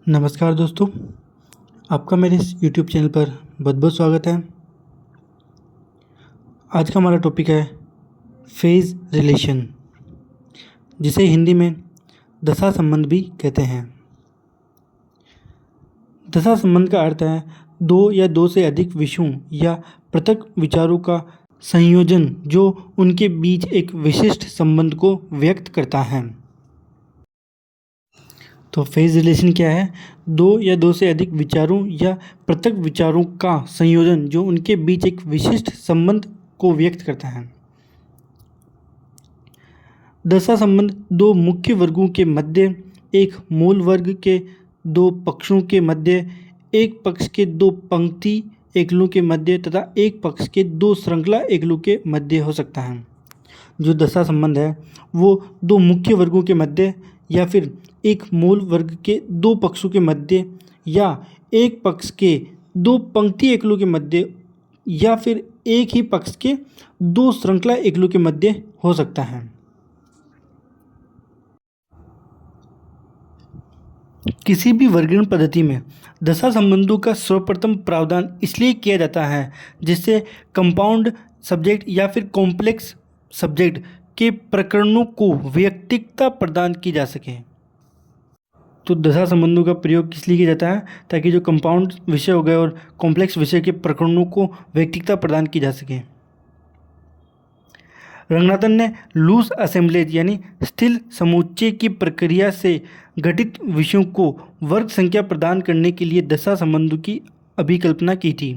नमस्कार दोस्तों, आपका मेरे इस यूट्यूब चैनल पर बहुत बहुत स्वागत है। आज का हमारा टॉपिक है फेज रिलेशन, जिसे हिंदी में दशा संबंध भी कहते हैं। दशा संबंध का अर्थ है दो या दो से अधिक विषयों या पृथक विचारों का संयोजन जो उनके बीच एक विशिष्ट संबंध को व्यक्त करता है। तो फेज रिलेशन क्या है? दो या दो से अधिक विचारों या पृथक विचारों का संयोजन जो उनके बीच एक विशिष्ट संबंध को व्यक्त करता है। दशा संबंध दो मुख्य वर्गों के मध्य, एक मूल वर्ग के दो पक्षों के मध्य, एक पक्ष के दो पंक्ति एकलों के मध्य तथा एक पक्ष के दो श्रृंखला एकलों के मध्य हो सकता है। जो दशा संबंध है वो दो मुख्य वर्गों के मध्य या फिर एक मूल वर्ग के दो पक्षों के मध्य या एक पक्ष के दो पंक्ति एकलों के मध्य या फिर एक ही पक्ष के दो श्रृंखला एकलों के मध्य हो सकता है। किसी भी वर्गीकरण पद्धति में दशा संबंधों का सर्वप्रथम प्रावधान इसलिए किया जाता है जिससे कंपाउंड सब्जेक्ट या फिर कॉम्प्लेक्स सब्जेक्ट के प्रकरणों को वैयक्तिकता प्रदान की जा सके। तो दशा संबंधों का प्रयोग किस लिए किया जाता है? ताकि जो कंपाउंड विषय हो गए और कॉम्प्लेक्स विषय के प्रकरणों को वैयक्तिकता प्रदान की जा सके। रंगनाथन ने लूज असेंबलेज यानी स्थिर समुच्चय की प्रक्रिया से गठित विषयों को वर्ग संख्या प्रदान करने के लिए दशा संबंधों की अभिकल्पना की थी।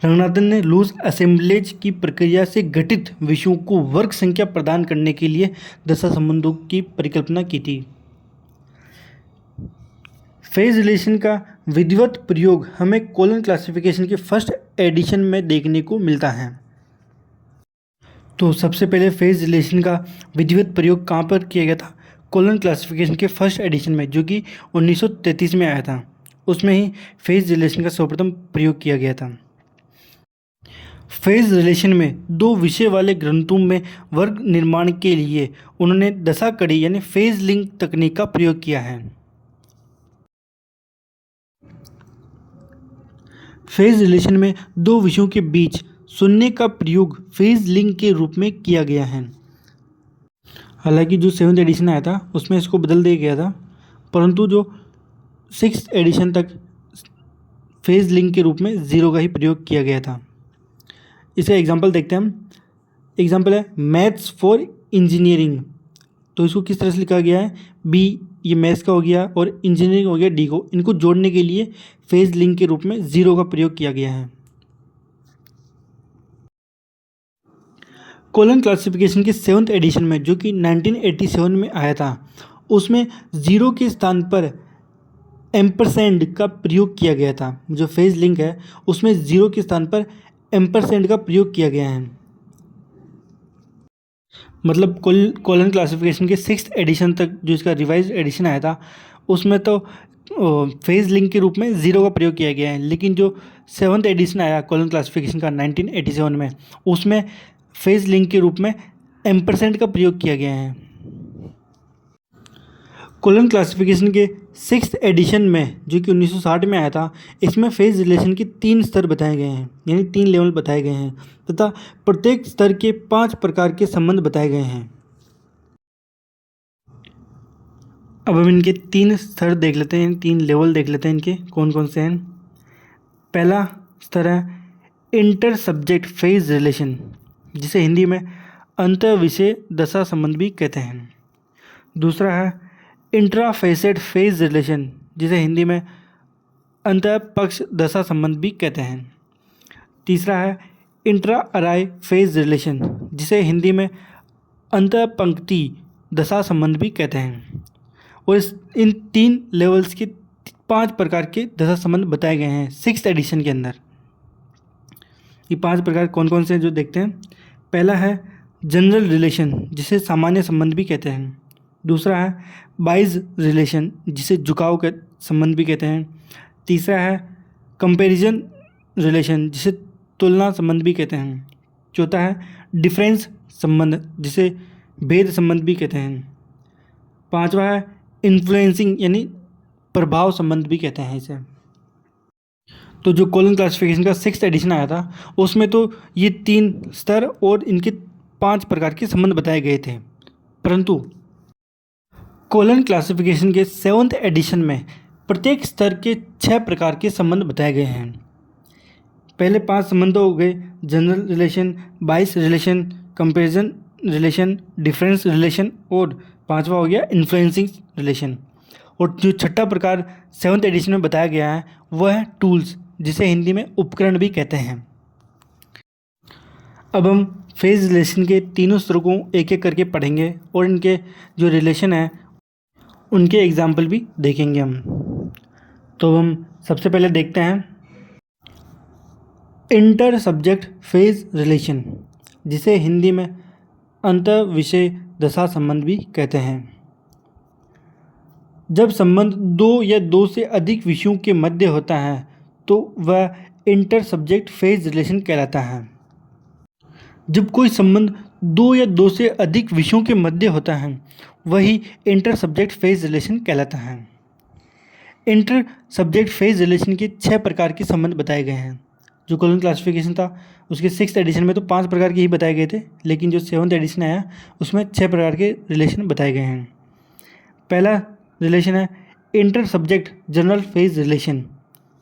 रंगनाथन ने लूज असेंबलेज की प्रक्रिया से गठित विषयों को वर्ग संख्या प्रदान करने के लिए दशा संबंधों की परिकल्पना की थी। फेज रिलेशन का विधिवत प्रयोग हमें कॉलन क्लासिफिकेशन के फर्स्ट एडिशन में देखने को मिलता है। तो सबसे पहले फेज रिलेशन का विधिवत प्रयोग कहाँ पर किया गया था? कॉलन क्लासिफिकेशन के फर्स्ट एडिशन में, जो कि 1933 में आया था। उसमें ही फेज रिलेशन का सर्वप्रथम प्रयोग किया गया था। फेज रिलेशन में दो विषय वाले ग्रंथों में वर्ग निर्माण के लिए उन्होंने दशा कड़ी यानी फेज लिंक तकनीक का प्रयोग किया है। फेज रिलेशन में दो विषयों के बीच शून्य का प्रयोग फेज लिंक के रूप में किया गया है। हालांकि जो 7th एडिशन आया था उसमें इसको बदल दिया गया था, परंतु जो 6th एडिशन तक फेज लिंक के रूप में 0 का ही प्रयोग किया गया था। इसका एग्जांपल देखते हैं हम। एग्जांपल है मैथ्स फॉर इंजीनियरिंग। तो इसको किस तरह से लिखा गया है? बी ये मैथ्स का हो गया और इंजीनियरिंग हो गया डी को। इनको जोड़ने के लिए फेज लिंक के रूप में 0 का प्रयोग किया गया है। कॉलन क्लासिफिकेशन के 7th एडिशन में, जो कि 1987 में आया था, उसमें 0 के स्थान पर एम्परसेंड का प्रयोग किया गया था। जो फेज लिंक है उसमें 0 के स्थान पर एम्परसेंड का प्रयोग किया गया है। मतलब कॉलन क्लासिफिकेशन के 6th एडिशन तक जो इसका रिवाइज एडिशन आया था उसमें तो फेज लिंक के रूप में 0 का प्रयोग किया गया है, लेकिन जो 7th एडिशन आया कॉलन क्लासिफिकेशन का 1987 में, उसमें फेज लिंक के रूप में एम्परसेंड का प्रयोग किया गया है। कॉलन क्लासिफिकेशन के 6th एडिशन में, जो कि 1960 में आया था, इसमें फेज रिलेशन के 3 स्तर बताए गए हैं, यानी 3 लेवल बताए गए हैं तथा प्रत्येक स्तर के 5 प्रकार के संबंध बताए गए हैं। अब हम इनके 3 स्तर देख लेते हैं, 3 लेवल देख लेते हैं इनके कौन कौन से हैं। पहला स्तर है इंटर सब्जेक्ट फेज रिलेशन, जिसे हिंदी में अंतर विषय दशा संबंध भी कहते हैं। दूसरा है इंट्रा फेसेट फेज रिलेशन, जिसे हिंदी में अंतर पक्ष दशा संबंध भी कहते हैं। तीसरा है इंट्रा अराय फेज रिलेशन, जिसे हिंदी में अंतर पंक्ति दशा संबंध भी कहते हैं। और इन 3 लेवल्स के 5 प्रकार के दशा संबंध बताए गए हैं 6th एडिशन के अंदर। ये 5 प्रकार कौन कौन से हैं जो देखते हैं। पहला है जनरल रिलेशन, जिसे सामान्य संबंध भी कहते हैं। दूसरा है बाइज रिलेशन, जिसे झुकाव के संबंध भी कहते हैं। तीसरा है कंपैरिजन रिलेशन, जिसे तुलना संबंध भी कहते हैं। चौथा है डिफरेंस संबंध, जिसे भेद संबंध भी कहते हैं। पांचवा है इन्फ्लुएंसिंग यानी प्रभाव संबंध भी कहते हैं इसे। तो जो कोलन क्लासिफिकेशन का 6th एडिशन आया था उसमें तो ये 3 स्तर और इनके 5 प्रकार के संबंध बताए गए थे, परंतु कोलन क्लासिफिकेशन के 7th एडिशन में प्रत्येक स्तर के 6 प्रकार के संबंध बताए गए हैं। पहले 5 संबंध हो गए जनरल रिलेशन, बाइस relation, comparison relation, difference relation और 5वां हो गया इन्फ्लुएंसिंग रिलेशन। और जो छठा प्रकार 7th एडिशन में बताया गया है वह है टूल्स, जिसे हिंदी में उपकरण भी कहते हैं। अब हम फेज रिलेशन के तीनों स्तरों को एक एक करके पढ़ेंगे और इनके जो रिलेशन है उनके एग्जाम्पल भी देखेंगे हम। तो हम सबसे पहले देखते हैं इंटर सब्जेक्ट फेज रिलेशन, जिसे हिंदी में अंतर विषय दशा संबंध भी कहते हैं। जब संबंध 2 या 2 से अधिक विषयों के मध्य होता है तो वह इंटर सब्जेक्ट फेज रिलेशन कहलाता है। जब कोई संबंध 2 या 2 से अधिक विषयों के मध्य होता है वही इंटर सब्जेक्ट फेज रिलेशन कहलाता है। इंटर सब्जेक्ट फेज रिलेशन के 6 प्रकार के संबंध बताए गए हैं। जो कोलन क्लासिफिकेशन था उसके 6th एडिशन में तो 5 प्रकार के ही बताए गए थे, लेकिन जो 7th एडिशन आया उसमें 6 प्रकार के रिलेशन बताए गए हैं। पहला रिलेशन है inter subject general phase relation,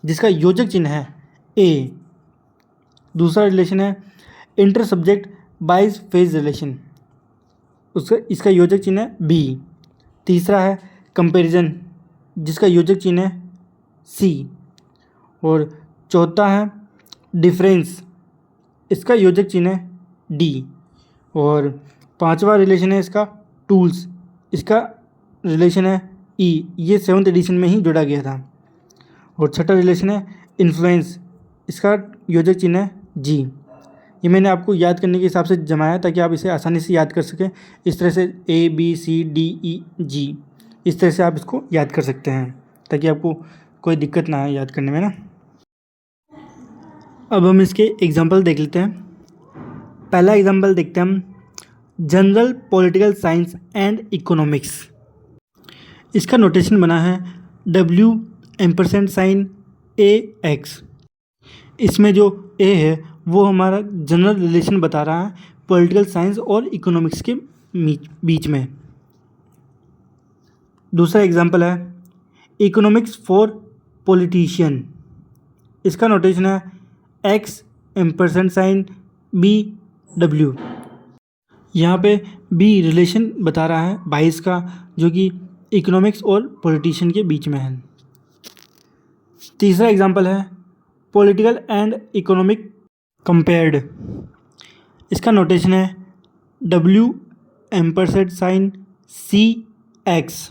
जिसका योजक चिन्ह है ए। दूसरा रिलेशन है इंटर सब्जेक्ट बाइस फेज रिलेशन, इसका योजक चिन्ह है बी। तीसरा है कंपैरिजन, जिसका योजक चिन्ह है सी। और चौथा है डिफरेंस, इसका योजक चिन्ह है डी। और 5वां रिलेशन है इसका टूल्स, इसका रिलेशन है ई। ये 7th एडिशन में ही जोड़ा गया था। और छठा रिलेशन है इन्फ्लुएंस, इसका योजक चिन्ह है जी। ये मैंने आपको याद करने के हिसाब से जमाया ताकि आप इसे आसानी से याद कर सकें। इस तरह से A B C D E जी, इस तरह से आप इसको याद कर सकते हैं ताकि आपको कोई दिक्कत ना आए याद करने में ना। अब हम इसके एग्जाम्पल देख लेते हैं। पहला एग्जाम्पल देखते हैं हम general political science and economics. इसका नोटेशन बना है W एम्परसेंड AX। इसमें जो A है वो हमारा जनरल रिलेशन बता रहा है पॉलिटिकल साइंस और इकोनॉमिक्स के बीच में। दूसरा एग्जाम्पल है इकोनॉमिक्स फॉर पॉलिटिशियन। इसका नोटेशन है X एम्परसेंड BW। यहाँ पे B रिलेशन बता रहा है 22 का, जो कि इकोनॉमिक्स और पॉलिटिशियन के बीच में है। तीसरा एग्जाम्पल है पॉलिटिकल एंड इकोनॉमिक कंपेयर्ड। इसका नोटेशन है W एम्परसेंड CX।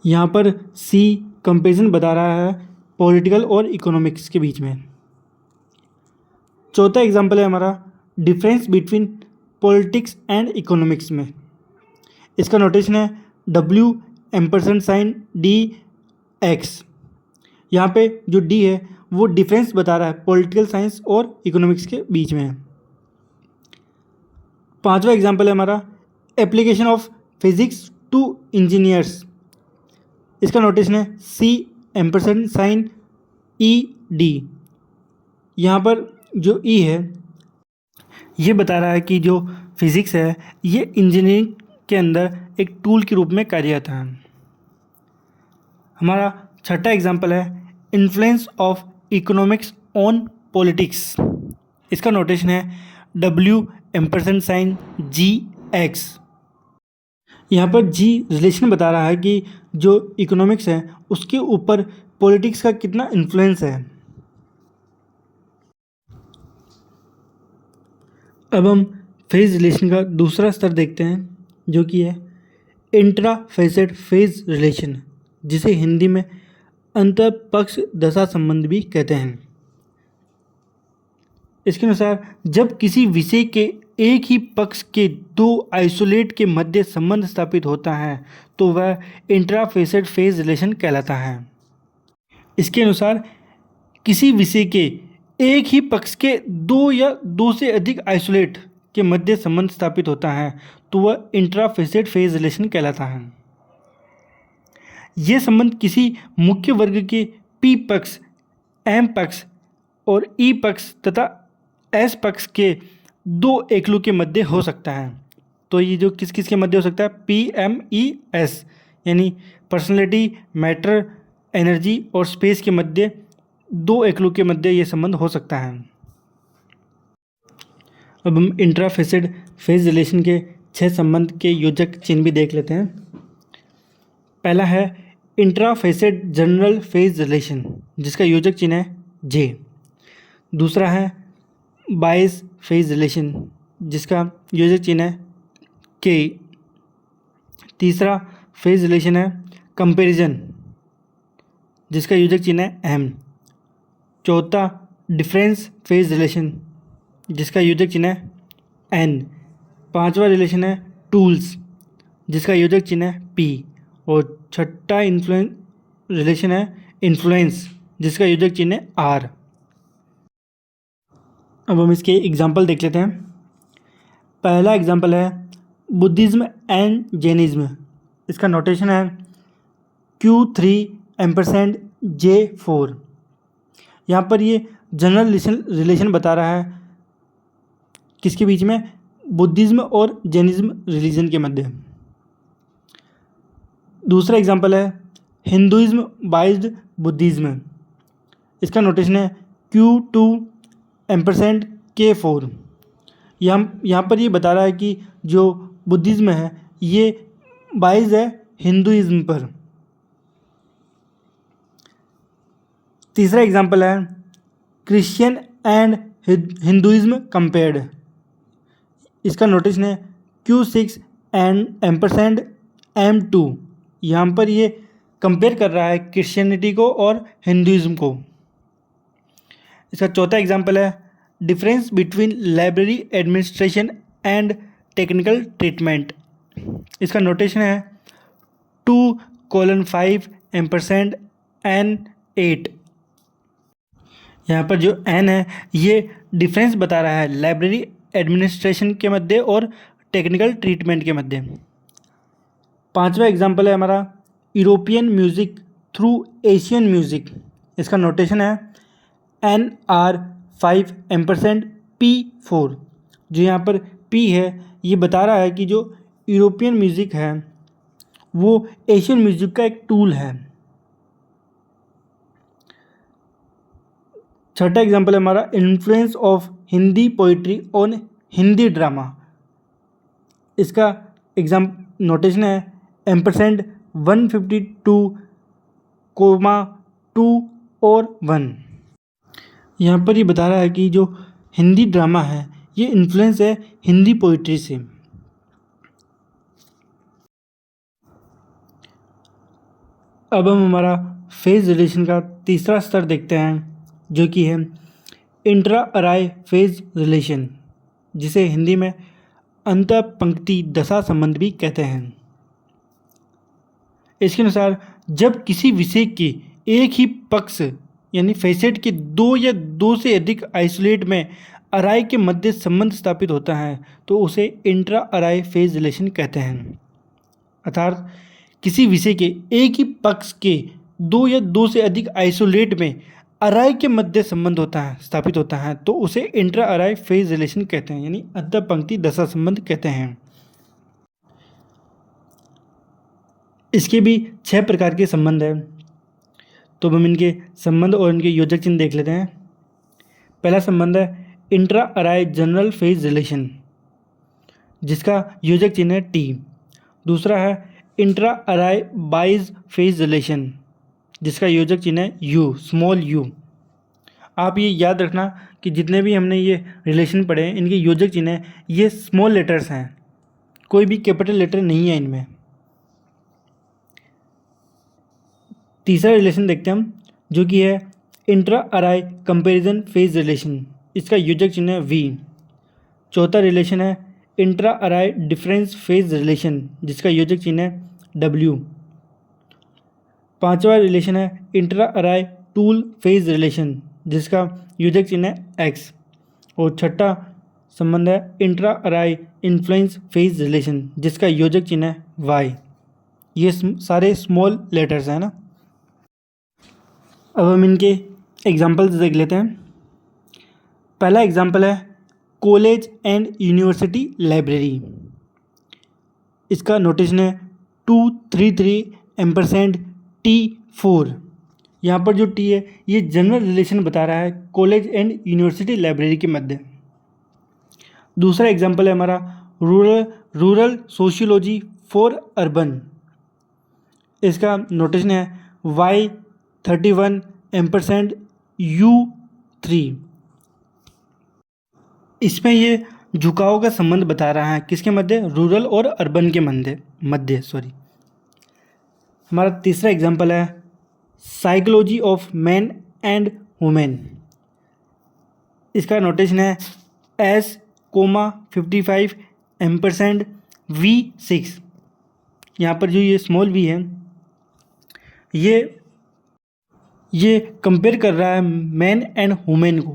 यहाँ पर C कंपेरिजन बता रहा है पॉलिटिकल और इकोनॉमिक्स के बीच में। चौथा एग्जाम्पल है हमारा difference between politics and economics में। इसका नोटेशन है W एम्परसेंड DX। यहाँ पे जो D है वो डिफरेंस बता रहा है पॉलिटिकल साइंस और इकोनॉमिक्स के बीच में। पांचवा एग्जाम्पल है हमारा application of physics to engineers. इसका नोटेशन है C एम्परसेंड ED। यहाँ पर जो E है ये बता रहा है कि जो फिज़िक्स है ये इंजीनियरिंग के अंदर एक टूल के रूप में कार्यरत है। हमारा छठा एग्जाम्पल है influence of economics on politics. इसका नोटेशन है W एम्परसेंड GX। यहाँ पर G रिलेशन बता रहा है कि जो इकोनॉमिक्स है उसके ऊपर पॉलिटिक्स का कितना इन्फ्लुएंस है। अब हम फेज रिलेशन का दूसरा स्तर देखते हैं, जो कि है इंट्रा फेसेड फेज रिलेशन, जिसे हिंदी में अंतर पक्ष दशा संबंध भी कहते हैं। इसके अनुसार जब किसी विषय के एक ही पक्ष के दो आइसोलेट के मध्य संबंध स्थापित होता है तो वह इंट्रा फेसेड फेज रिलेशन कहलाता है। इसके अनुसार किसी विषय के एक ही पक्ष के दो या दो से अधिक आइसोलेट के मध्य संबंध स्थापित होता है तो वह इंट्रा फेसेड फेज रिलेशन कहलाता है। ये संबंध किसी मुख्य वर्ग के पी पक्ष, एम पक्ष और ई पक्ष तथा एस पक्ष के दो एकलों के मध्य हो सकता है। तो ये जो किस किस के मध्य हो सकता है, पी एम ई एस, यानी पर्सनैलिटी, मैटर, एनर्जी और स्पेस के मध्य, दो एकलों के मध्य ये संबंध हो सकता है। अब हम इंट्राफेसेड फेज रिलेशन के 6 संबंध के योजक चिन्ह भी देख लेते हैं। पहला है इंट्राफेसेड जनरल फेज रिलेशन, जिसका योजक चिन्ह है जे। दूसरा है बायस फेज रिलेशन, जिसका योजक चिन्ह है के। तीसरा फेज रिलेशन है कंपैरिजन, जिसका योजक चिन्ह है एम। चौथा डिफरेंस फेज रिलेशन, जिसका योजक चिन्ह है एन। पांचवा रिलेशन है टूल्स, जिसका योजक चिन्ह है पी। और छठा रिलेशन है इन्फ्लुएंस, जिसका योजक चिन्ह है आर। अब हम इसके एग्जाम्पल देख लेते हैं। पहला एग्जाम्पल है बुद्धिज्म एंड जैनिज्म। इसका नोटेशन है Q3 J4। यहाँ पर ये जनरल रिलेशन बता रहा है किसके बीच में, बुद्धिज्म और जैनिज्म रिलीजन के मध्य। दूसरा एग्जाम्पल है हिंदुइज्म बाइज्ड बुद्धिज्म। इसका नोटेशन है Q2 K4। यहाँ पर ये बता रहा है कि जो बुद्धिज्म है ये बाइज है हिंदुइज्म पर। तीसरा एग्जाम्पल है क्रिश्चियन एंड हिंदुइज्म कंपेयर्ड। इसका नोटेशन है Q6 M2। यहाँ पर ये कंपेयर कर रहा है क्रिश्चियनिटी को और हिंदुइज्म को। इसका चौथा एग्जाम्पल है difference between library administration and technical treatment. इसका नोटेशन है 2:5 N8। यहाँ पर जो N है ये डिफरेंस बता रहा है लाइब्रेरी एडमिनिस्ट्रेशन के मध्य और टेक्निकल ट्रीटमेंट के मध्य। पांचवा एग्जाम्पल है हमारा European music through Asian music. इसका नोटेशन है NR5 P4। जो यहाँ पर P है ये बता रहा है कि जो यूरोपियन म्यूज़िक है वो एशियन म्यूज़िक का एक टूल है। छठा एग्जाम्पल है हमारा influence of Hindi poetry on Hindi drama. इसका नोटेशन है $152,2 और 1। यहाँ पर ये बता रहा है कि जो हिंदी ड्रामा है ये इन्फ्लुएंस है हिंदी पोइट्री से। अब हम हमारा फेज रिलेशन का तीसरा स्तर देखते हैं, जो कि है इंट्रा अराय फेज रिलेशन, जिसे हिंदी में अंतर पंक्ति दशा संबंध भी कहते हैं। इसके अनुसार जब किसी विषय के एक ही पक्ष यानी फेसेट के दो या दो से अधिक आइसोलेट में अराय के मध्य संबंध स्थापित होता है तो उसे इंट्रा अराय फेज रिलेशन कहते हैं। अर्थात किसी विषय के एक ही पक्ष के दो या दो से अधिक आइसोलेट में अराय के मध्य संबंध स्थापित होता है तो उसे इंट्रा अराय फेज रिलेशन कहते हैं, यानी अंतर पंक्ति दशा संबंध कहते हैं। इसके भी 6 प्रकार के संबंध हैं, तो हम इनके संबंध और इनके योजक चिन्ह देख लेते हैं। पहला संबंध है intra array general phase relation, जिसका योजक चिन्ह है टी। दूसरा है intra array bias phase relation, जिसका योजक चिन्ह है यू, स्मॉल यू। आप ये याद रखना कि जितने भी हमने ये रिलेशन पढ़े हैं इनके योजक चिन्ह है ये स्मॉल लेटर्स हैं, कोई भी कैपिटल लेटर नहीं है इनमें। तीसरा रिलेशन देखते हैं हम, जो कि है intra array comparison phase relation. इसका योजक चिन्ह है वी। चौथा रिलेशन है intra array difference phase relation, जिसका योजक चिन्ह है डब्ल्यू। पांचवा रिलेशन है intra array tool phase relation, जिसका योजक चिन्ह है एक्स। और छठा संबंध है intra array influence phase relation, जिसका योजक चिन्ह है वाई। ये सारे स्मॉल लेटर्स हैं ना। अब हम इनके एग्जांपल्स देख लेते हैं। पहला एग्जांपल है कॉलेज एंड यूनिवर्सिटी लाइब्रेरी। इसका नोटेशन है 233 T4। यहाँ पर जो टी है ये जनरल रिलेशन बता रहा है कॉलेज एंड यूनिवर्सिटी लाइब्रेरी के मध्य। दूसरा एग्जांपल है हमारा रूरल सोशियोलॉजी फॉर अर्बन। इसका नोटेशन है Y31 U3। इसमें ये झुकाव का संबंध बता रहा है किसके मध्य, रूरल और अर्बन के मध्य सॉरी। हमारा तीसरा एग्जांपल है psychology of man and women. इसका नोटेशन है S,55 V6। यहाँ पर जो ये स्मॉल v है ये कंपेयर कर रहा है मैन एंड वुमेन को।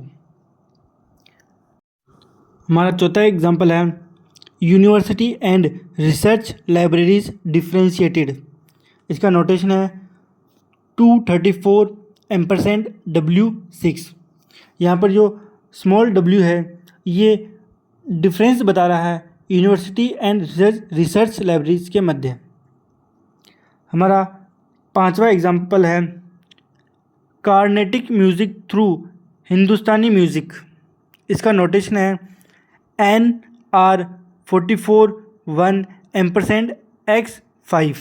हमारा चौथा एग्जांपल है university and research libraries differentiated. इसका नोटेशन है 234 W6। यहाँ पर जो स्मॉल w है ये डिफरेंस बता रहा है यूनिवर्सिटी एंड रिसर्च लाइब्रेरीज के मध्य। हमारा पांचवा एग्जांपल है कार्नेटिक म्यूज़िक थ्रू हिंदुस्तानी म्यूज़िक। इसका नोटेशन है NR44 1 X5।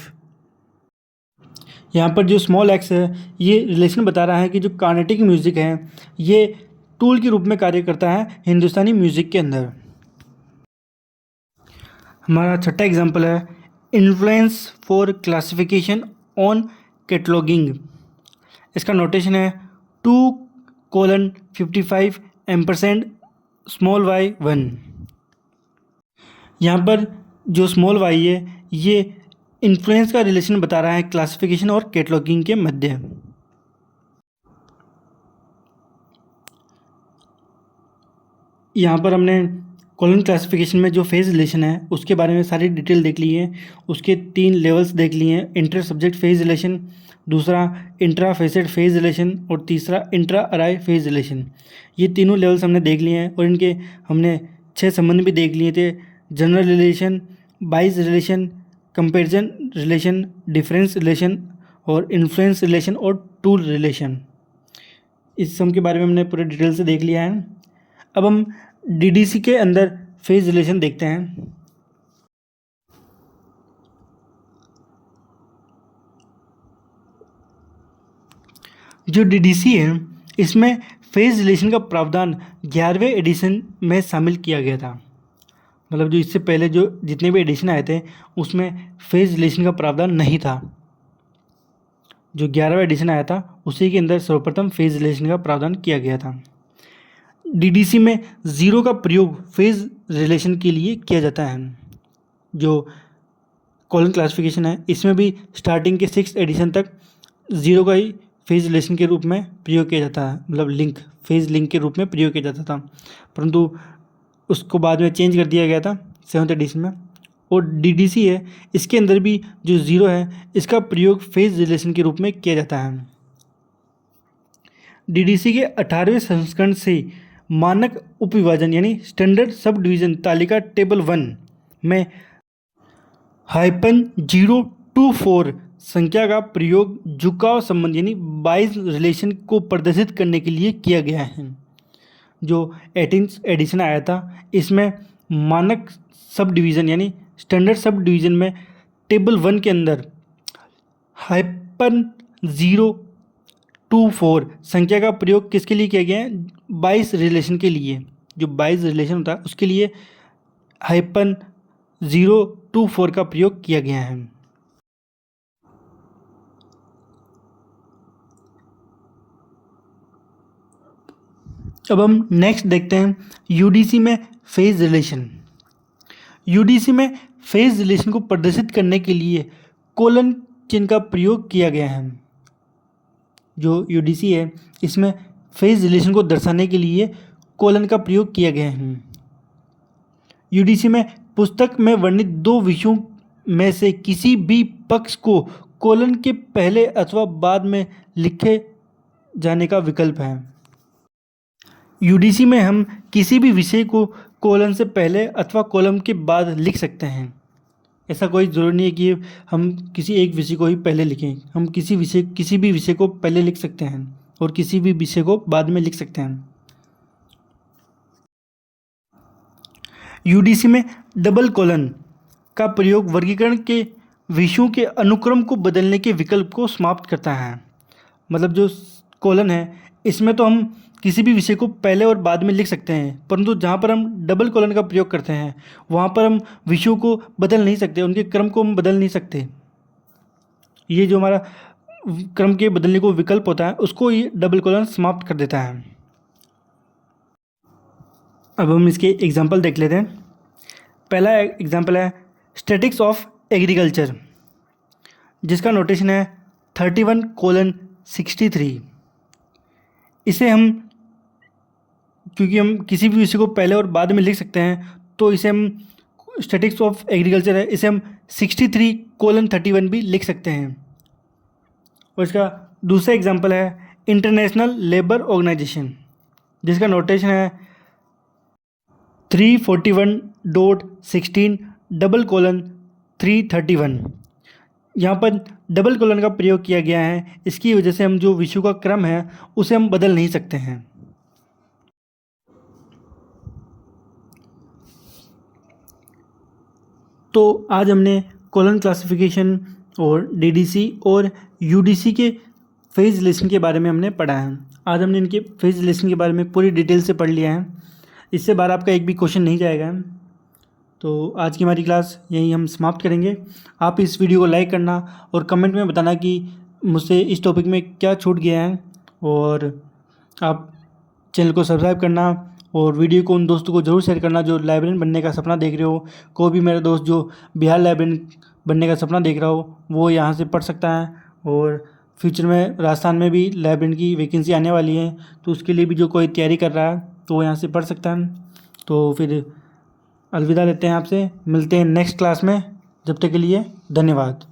यहाँ पर जो स्मॉल x है ये रिलेशन बता रहा है कि जो कार्नेटिक म्यूज़िक है ये टूल के रूप में कार्य करता है हिंदुस्तानी म्यूज़िक के अंदर। हमारा छठा एग्जांपल है influence for classification on cataloguing. इसका नोटेशन है 2:55 y1। यहाँ पर जो स्मॉल y है ये इन्फ्लुएंस का रिलेशन बता रहा है क्लासिफिकेशन और कैटलॉगिंग के मध्य। यहाँ पर हमने कॉलम क्लासिफिकेशन में जो फेज रिलेशन है उसके बारे में सारी डिटेल देख ली है। उसके 3 लेवल्स देख लिए हैं, इंटर सब्जेक्ट फेज रिलेशन, दूसरा इंट्रा फेसेट फेज रिलेशन और तीसरा इंट्रा अराई फेज रिलेशन। ये तीनों लेवल्स हमने देख लिए हैं और इनके हमने 6 संबंध भी देख लिए थे। जनरल रिलेशन, बाइस relation, comparison relation, difference relation और इन्फ्लुएंस रिलेशन और टूल रिलेशन। इस सब के बारे में हमने पूरे डिटेल से देख लिया है। अब हम डीडीसी के अंदर फेज रिलेशन देखते हैं। जो डीडीसी है इसमें फेज रिलेशन का प्रावधान 11वें एडिशन में शामिल किया गया था। मतलब जो इससे पहले जो जितने भी एडिशन आए थे उसमें फेज रिलेशन का प्रावधान नहीं था। जो 11वां एडिशन आया था उसी के अंदर सर्वप्रथम फेज रिलेशन का प्रावधान किया गया था। डीडीसी में 0 का प्रयोग फेज रिलेशन के लिए किया जाता है। जो कॉलम क्लासिफिकेशन है इसमें भी स्टार्टिंग के 6th एडिशन तक 0 का ही फेज रिलेशन के रूप में प्रयोग किया जाता है, मतलब लिंक, फेज लिंक के रूप में प्रयोग किया जाता था, परंतु उसको बाद में चेंज कर दिया गया था 7th एडिशन में। और डीडीसी है इसके अंदर भी जो 0 है इसका प्रयोग फेज रिलेशन के रूप में किया जाता है। डीडीसी के 18वें संस्करण से मानक उपविभाजन यानी स्टैंडर्ड सब डिवीज़न तालिका टेबल 1 में -024 संख्या का प्रयोग झुकाव संबंध यानी बाइस रिलेशन को प्रदर्शित करने के लिए किया गया है। जो 18th एडिशन आया था इसमें मानक सब डिवीज़न यानी स्टैंडर्ड सब डिवीज़न में टेबल 1 के अंदर -024 संख्या का प्रयोग किसके लिए किया गया है, 22 रिलेशन के लिए। जो 22 रिलेशन होता है उसके लिए -024 का प्रयोग किया गया है। अब हम नेक्स्ट देखते हैं यूडीसी में फेज रिलेशन। यूडीसी में फेज रिलेशन को प्रदर्शित करने के लिए कोलन चिन्ह का प्रयोग किया गया है। जो यूडीसी है इसमें फेज रिलेशन को दर्शाने के लिए कोलन का प्रयोग किया गया है। यूडीसी में पुस्तक में वर्णित 2 विषयों में से किसी भी पक्ष को कोलन के पहले अथवा बाद में लिखे जाने का विकल्प है। यूडीसी में हम किसी भी विषय को कोलन से पहले अथवा कोलन के बाद लिख सकते हैं। ऐसा कोई ज़रूरी नहीं है कि हम किसी एक विषय को ही पहले लिखें। हम किसी भी विषय को पहले लिख सकते हैं और किसी भी विषय को बाद में लिख सकते हैं। यूडीसी में डबल कोलन का प्रयोग वर्गीकरण के विषयों के अनुक्रम को बदलने के विकल्प को समाप्त करता है। मतलब जो कोलन है इसमें तो हम किसी भी विषय को पहले और बाद में लिख सकते हैं, परंतु जहाँ पर हम डबल कोलन का प्रयोग करते हैं वहाँ पर हम विषयों को बदल नहीं सकते, उनके क्रम को हम बदल नहीं सकते। ये जो हमारा क्रम के बदलने को विकल्प होता है उसको ये डबल कोलन समाप्त कर देता है। अब हम इसके एग्जाम्पल देख लेते हैं। पहला एग्जाम्पल है स्टैटिक्स ऑफ एग्रीकल्चर, जिसका नोटेशन है 31:63। इसे हम क्योंकि हम किसी भी विषय को पहले और बाद में लिख सकते हैं तो इसे हम स्टैटिक्स ऑफ एग्रीकल्चर है, इसे हम 63:31 भी लिख सकते हैं। और इसका दूसरा एग्जाम्पल है इंटरनेशनल लेबर ऑर्गेनाइजेशन, जिसका नोटेशन है 341.16:331। यहाँ पर डबल कोलन का प्रयोग किया गया है, इसकी वजह से हम जो विषयों का क्रम है उसे हम बदल नहीं सकते हैं। तो आज हमने कोलन क्लासिफिकेशन और डीडीसी और यूडीसी के फेज रिलेशन के बारे में हमने पढ़ा है। आज हमने इनके फेज रिलेशन के बारे में पूरी डिटेल से पढ़ लिया है। इससे बाहर आपका एक भी क्वेश्चन नहीं जाएगा। तो आज की हमारी क्लास यहीं हम समाप्त करेंगे। आप इस वीडियो को लाइक करना और कमेंट में बताना कि मुझसे इस टॉपिक में क्या छूट गया है, और आप चैनल को सब्सक्राइब करना और वीडियो को उन दोस्तों को ज़रूर शेयर करना जो लाइब्रेरियन बनने का सपना देख रहे हो। कोई भी मेरा दोस्त जो बिहार लाइब्रेरियन बनने का सपना देख रहा हो वो यहाँ से पढ़ सकता है, और फ्यूचर में राजस्थान में भी लाइब्रेरियन की वैकेंसी आने वाली है, तो उसके लिए भी जो कोई तैयारी कर रहा है तो वो यहाँ से पढ़ सकता है। तो फिर अलविदा लेते हैं आपसे, मिलते हैं नेक्स्ट क्लास में। जब तक के लिए धन्यवाद।